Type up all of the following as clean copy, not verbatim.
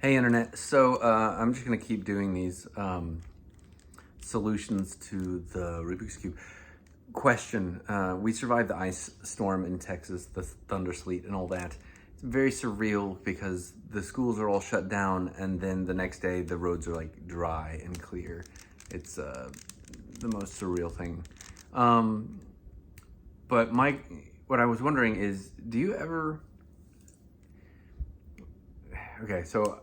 Hey internet, so I'm just gonna keep doing these solutions to the Rubik's Cube. Question, we survived the ice storm in Texas, the thunder sleet and all that. It's very surreal because the schools are all shut down and then the next day the roads are like dry and clear. It's the most surreal thing. But what I was wondering is, do you ever, okay, so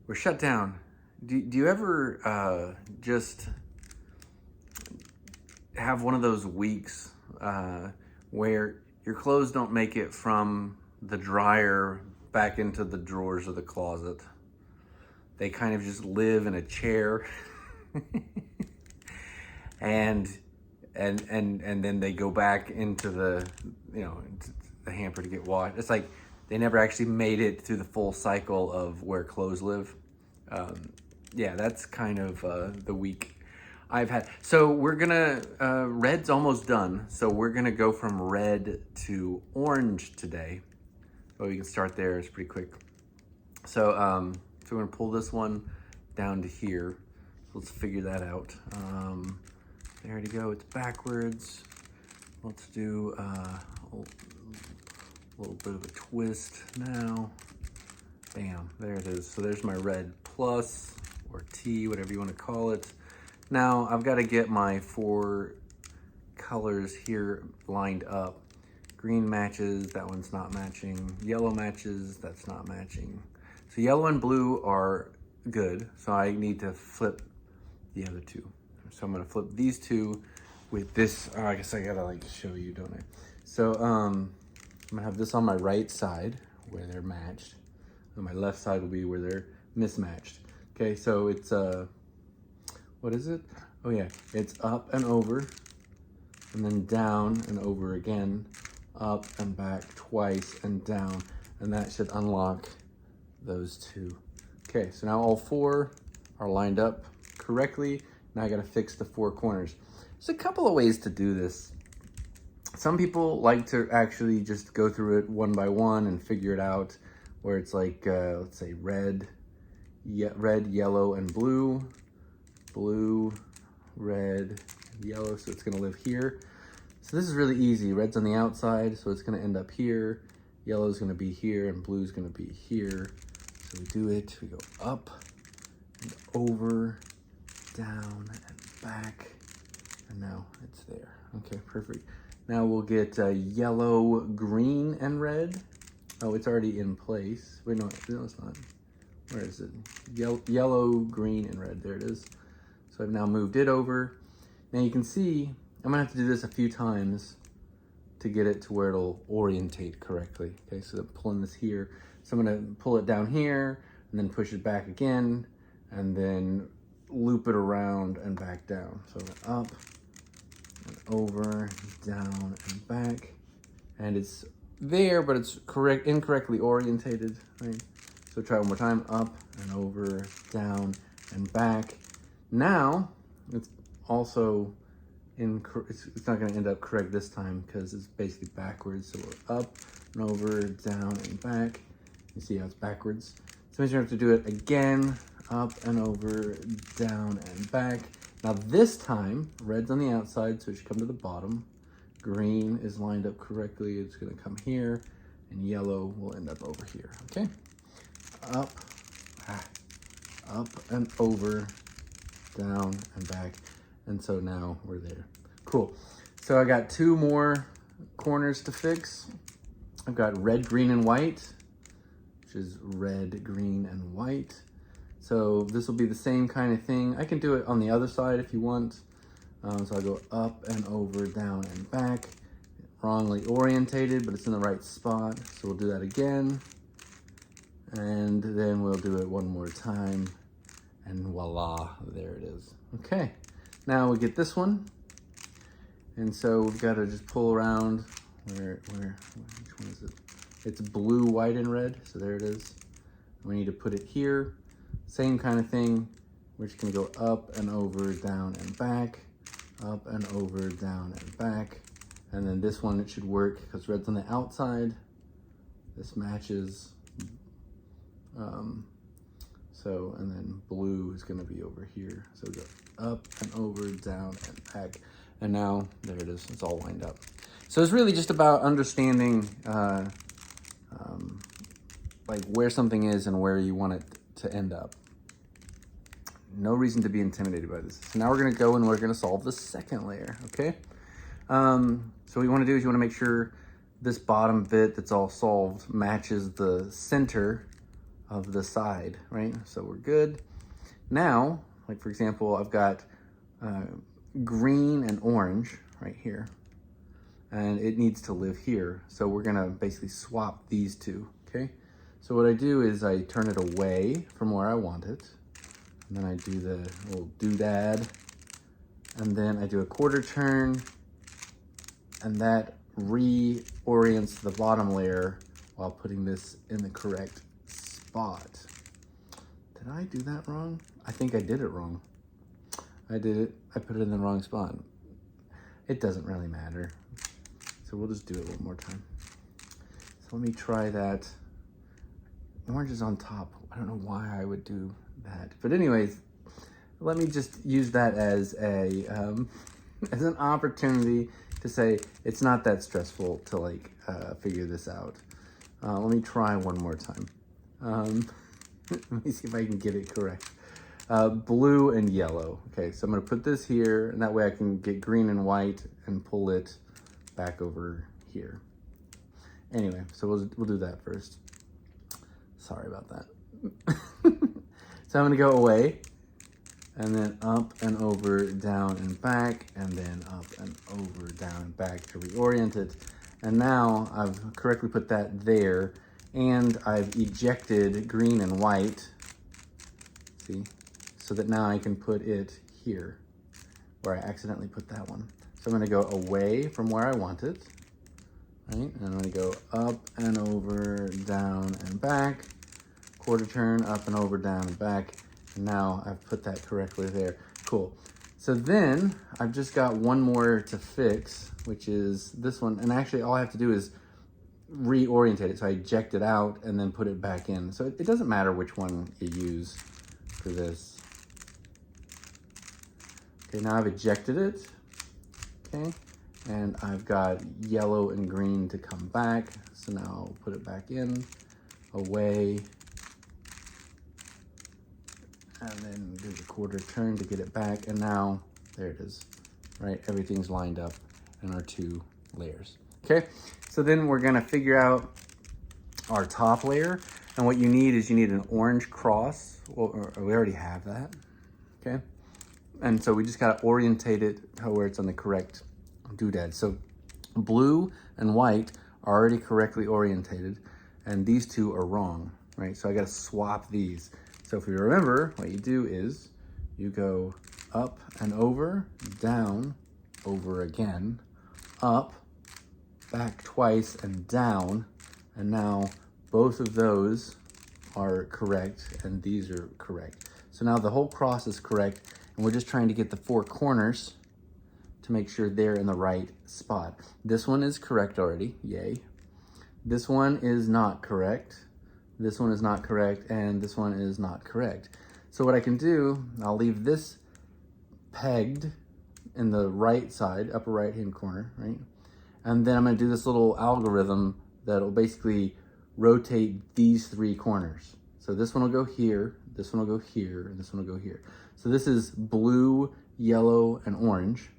we're shut down. Do you ever just have one of those weeks where your clothes don't make it from the dryer back into the drawers of the closet? They kind of just live in a chair and then they go back into the, into the hamper to get washed. It's like they never actually made it through the full cycle of where clothes live. Yeah, that's kind of the week I've had. So we're gonna, red's almost done. So we're gonna go from red to orange today. Oh, you can start there, it's pretty quick. So, so we're gonna pull this one down to here. So let's figure that out. There to go, it's backwards. Let's do a little bit of a twist now. Bam, there it is. So there's my red plus, or T, whatever you want to call it. Now I've got to get my 4 colors here lined up. Green matches, that one's not matching. Yellow matches, that's not matching. So yellow and blue are good, so I need to flip the other 2. So I'm gonna flip these 2 with this. I guess I gotta like show you, don't I? So I'm gonna have this on my right side where they're matched. And my left side will be where they're mismatched. Okay, so it's what is it? Oh yeah, it's up and over, and then down and over again, up and back twice and down, and that should unlock those 2. Okay, so now all 4 are lined up correctly. Now I gotta fix the 4 corners. There's a couple of ways to do this. Some people like to actually just go through it one by one and figure it out, where it's like, let's say red, yellow, and blue, red, yellow, so it's gonna live here. So this is really easy. Red's on the outside, so it's gonna end up here. Yellow's gonna be here, and blue's gonna be here. So we do it, we go up and over, down and back, and now it's there. Okay, perfect. Now we'll get yellow, green, and red. Oh, it's already in place. Wait, no, it's not. Where is it? Yellow, green, and red. There it is. So I've now moved it over. Now you can see, I'm gonna have to do this a few times to get it to where it'll orientate correctly. Okay, so I'm pulling this here. So I'm gonna pull it down here, and then push it back again, and then loop it around and back down. So up, and over, down, and back. And it's there, but it's incorrectly orientated, right? So try one more time, up and over, down and back. Now, it's also, it's not gonna end up correct this time because it's basically backwards. So we're up and over, down and back. You see how it's backwards? So you're gonna have to do it again, up and over, down and back. Now this time, red's on the outside, so it should come to the bottom. Green is lined up correctly, it's gonna come here, and yellow will end up over here, okay? Up and over, down and back, and so now we're there. Cool. So I got 2 more corners to fix. I've got red, green, and white, which is red, green, and white. So this will be the same kind of thing. I can do it on the other side if you want. So I go up and over, down and back. Wrongly orientated, but it's in the right spot. So we'll do that again. And then we'll do it one more time. And voila, there it is. Okay, now we get this one. And so we've got to just pull around. Which one is it? It's blue, white, and red. So there it is. We need to put it here. Same kind of thing. We're just gonna go up and over, down and back. Up and over, down and back. And then this one, it should work because red's on the outside. This matches So, and then blue is gonna be over here. So go up and over, down and back. And now, there it is, it's all lined up. So it's really just about understanding like where something is and where you want it to end up. No reason to be intimidated by this. So now we're gonna go and we're gonna solve the second layer, okay? So what you wanna do is you wanna make sure this bottom bit that's all solved matches the center of the side, right? So we're good. Now, like for example, I've got green and orange right here, and it needs to live here. So we're gonna basically swap these two, okay? So what I do is I turn it away from where I want it, and then I do the little doodad, and then I do a quarter turn, and that reorients the bottom layer while putting this in the correct spot. Did I do that wrong? I think I did it wrong. I did it, I put it in the wrong spot. It doesn't really matter. So we'll just do it one more time. So let me try that. Orange is on top. I don't know why I would do that. But anyways, let me just use that as a as an opportunity to say it's not that stressful to like figure this out. Let me try one more time. Let me see if I can get it correct. Blue and yellow. Okay, so I'm gonna put this here, and that way I can get green and white and pull it back over here. Anyway, so we'll do that first. Sorry about that. So I'm gonna go away, and then up and over, down and back, and then up and over, down and back to reorient it. And now I've correctly put that there, and I've ejected green and white, see? So that now I can put it here, where I accidentally put that one. So I'm gonna go away from where I want it, right? And I'm gonna go up and over, down and back, quarter turn, up and over, down and back. And now I've put that correctly there. Cool. So then I've just got one more to fix, which is this one. And actually all I have to do is reorientate it. So I eject it out and then put it back in. So it doesn't matter which one you use for this. Okay, now I've ejected it, okay? And I've got yellow and green to come back. So now I'll put it back in, away, and then do the quarter turn to get it back. And now, there it is, right? Everything's lined up in our two layers, okay? So then we're gonna figure out our top layer. And what you need is you need an orange cross. Well, we already have that, okay? And so we just gotta orientate it to where it's on the correct doodad. So blue and white are already correctly orientated, and these two are wrong, right? So I gotta swap these. So if you remember, what you do is you go up and over, down, over again, up, back twice, and down. And now both of those are correct, and these are correct. So now the whole cross is correct, and we're just trying to get the four corners to make sure they're in the right spot. This one is correct already, yay. This one is not correct. This one is not correct, and this one is not correct. So what I can do, I'll leave this pegged in the right side, upper right-hand corner, right? And then I'm gonna do this little algorithm that'll basically rotate these three corners. So this one will go here, this one will go here, and this one will go here. So this is blue, yellow, and orange.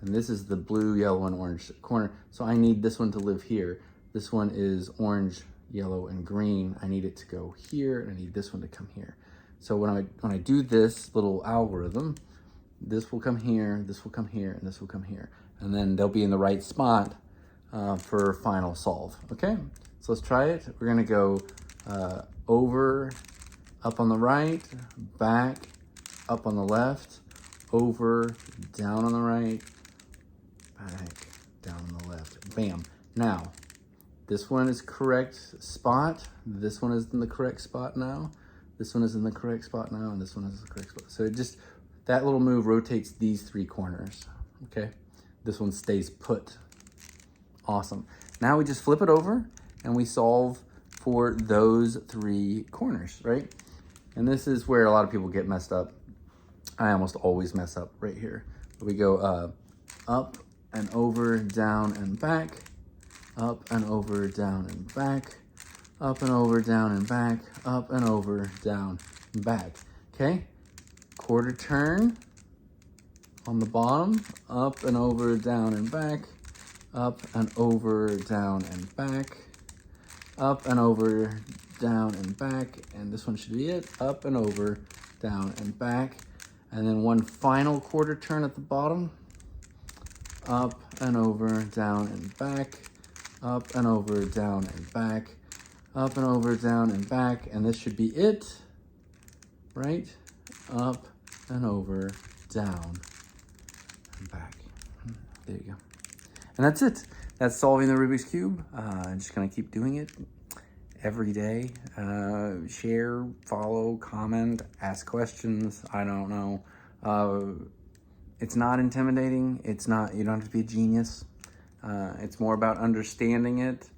And this is the blue, yellow, and orange corner. So I need this one to live here. This one is orange, yellow, and green. I need it to go here, and I need this one to come here. So when I do this little algorithm, this will come here, this will come here, and this will come here. And then they'll be in the right spot for final solve, okay? So let's try it. We're gonna go over, up on the right, back, up on the left, over, down on the right, back, down on the left, bam. Now, this one is correct spot. This one is in the correct spot now. This one is in the correct spot now, and this one is the correct spot. So it just, that little move rotates these three corners, okay? This one stays put. Awesome. Now we just flip it over and we solve for those three corners, right? And this is where a lot of people get messed up. I almost always mess up right here. We go up and over, down and back, up and over, down and back, up and over, down and back, up and over, down and back. Okay? Quarter turn on the bottom, up and over, down and back, up and over, down and back, up and over, down and back, and this one should be it, up and over, down and back, and then one final quarter turn at the bottom, up and over, down and back, up and over, down and back, up and over, down and back, and this should be it, right? Up and over, down and back. There you go. And that's it. That's solving the Rubik's Cube. I'm just gonna keep doing it every day. Share, follow, comment, ask questions. I don't know. It's not intimidating. It's not, you don't have to be a genius. It's more about understanding it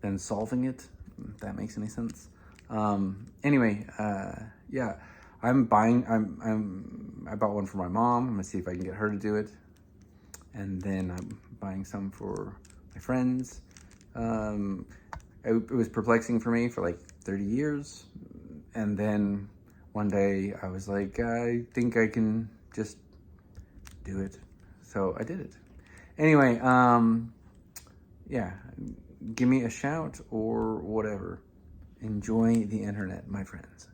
than solving it, if that makes any sense. Anyway, yeah, I bought one for my mom. I'm gonna see if I can get her to do it. And then I'm buying some for my friends. It was perplexing for me for like 30 years. And then one day I was like, I think I can just do it. So I did it. Anyway, yeah, give me a shout or whatever. Enjoy the internet, my friends.